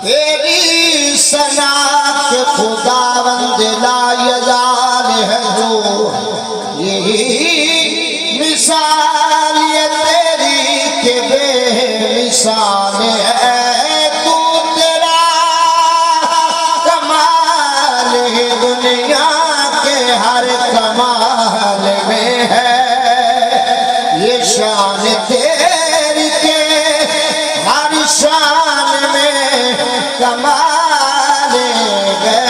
तेरी सना के खुदावंद लायजाल है जो यही मिसाल ये तेरी के बेमिसाल है। तू तेरा कमाल है दुनिया के हर कमाल में है। ये शान तेरी के हर शान में कमाल है।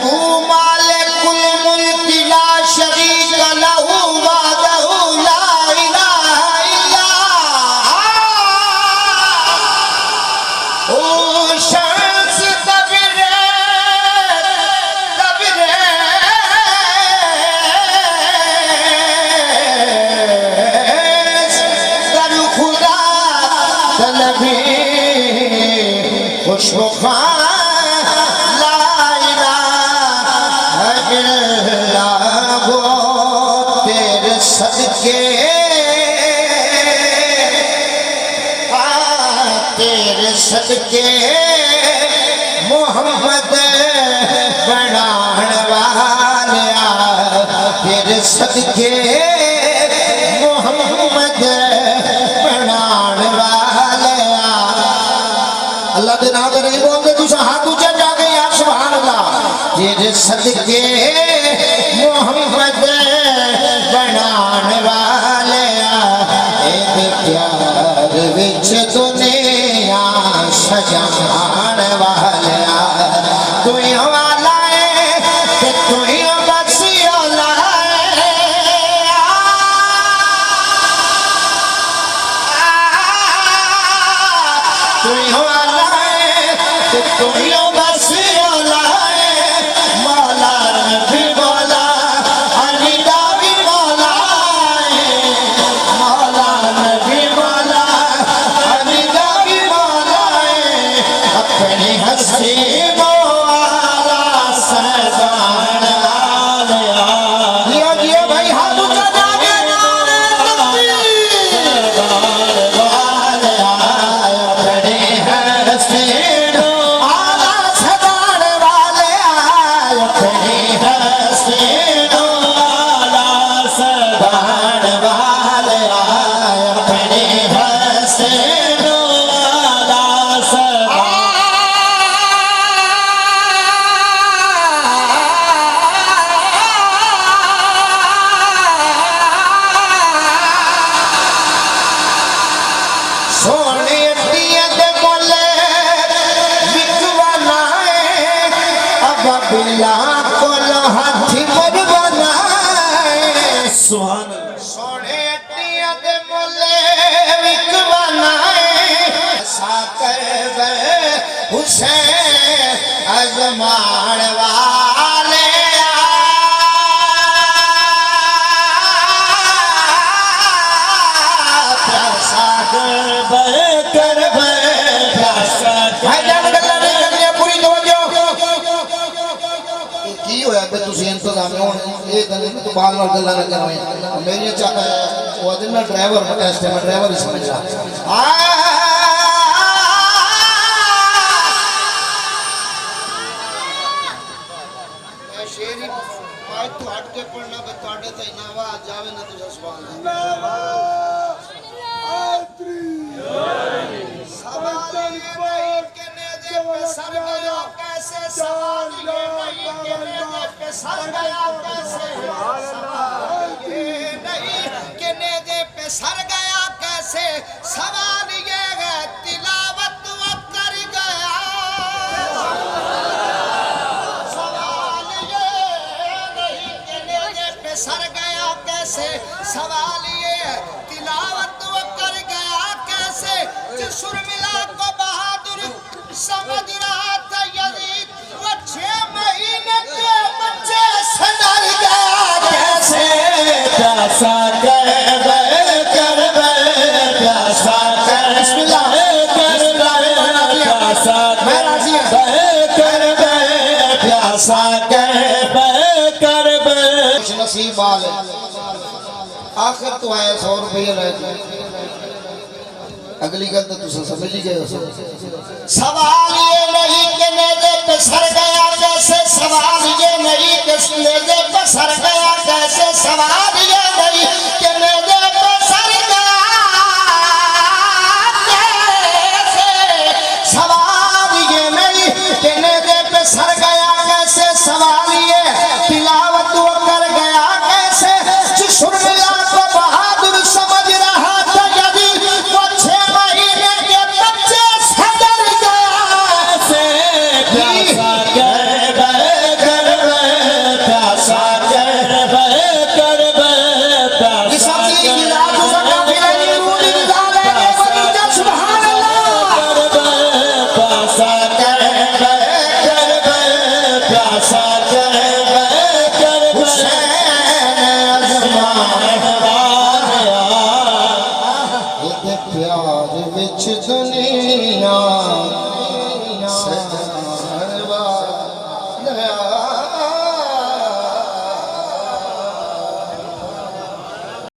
तू मालिकुल मुल्क ला शरीक लहू वहदहू ला इलाहा इल्लल्लाह। ओ शम्स तबरेज़ कर खुदा तलबी खुशबू ला इलाहा इल्लल्लाह। तेरे सदके तेरे सदके मोहम्मद बनाण वालिया। तेरे सदके मोहम्मद बनाण वालिया। अल्लाह के नाम नहीं बोलते तुझे हाथ ऊंचा जाके यार सुभान अल्लाह। तेरे सदके मोहम्मद बनाने वाले ए प्यार विच दुनिया सजाने वाले। तू ही वाला है ते तू ही बसी वाला है। तू ही वाला तू ही बस मौला है। मौला भी मौला अली दा भी मौला है। मौला भी मौला अली दा भी मौला है। अपनी हस्ती मौला सरदार आलिया। जियो जियो भाई हाथ ऊंचा जाके हाथी मरवाना सोने अटिया दे मोले विकवाना साकर हुसैन अजमान वाले। इंतजाम ये तो बाल बाल गल्ला लगे हुए मेरी वो दिन ना ड्राइवर टेस्ट है मैं ड्राइवर ही समझ रहा। शेरी आज तो हट के पढ़ना बताड़े तो इना आवाज जावे ना तुझे सुभान सर गया कैसे सवाल ये नहीं के सर गया कैसे सवाल ये नहीं के नेदे पे सर गया कैसे सवाल ये है तिलावत वो कर गया। सवाल ये नहीं के नेदे पे सर गया कैसे सवाल ये है तिलावत वो कर गया कैसे। जिसुर मिला को बहादुर समझ रहा था यदि वो 6 महीने के बच्चे से डर गया। सा कह कर खुश नसीब वाले आखिर तो आया 100 रुपये ले अगली गल तो तुम समझ ही गए हो। सवाल ये नहीं कि नेज़े पे सर गया कैसे, सवाल ये नहीं कि नेज़े पे सर गया कैसे, सवाल ये नहीं कि नेज़े पे सर गया कैसे, सवाल ये नहीं कि नेज़े पे सर गया कैसे, सवाल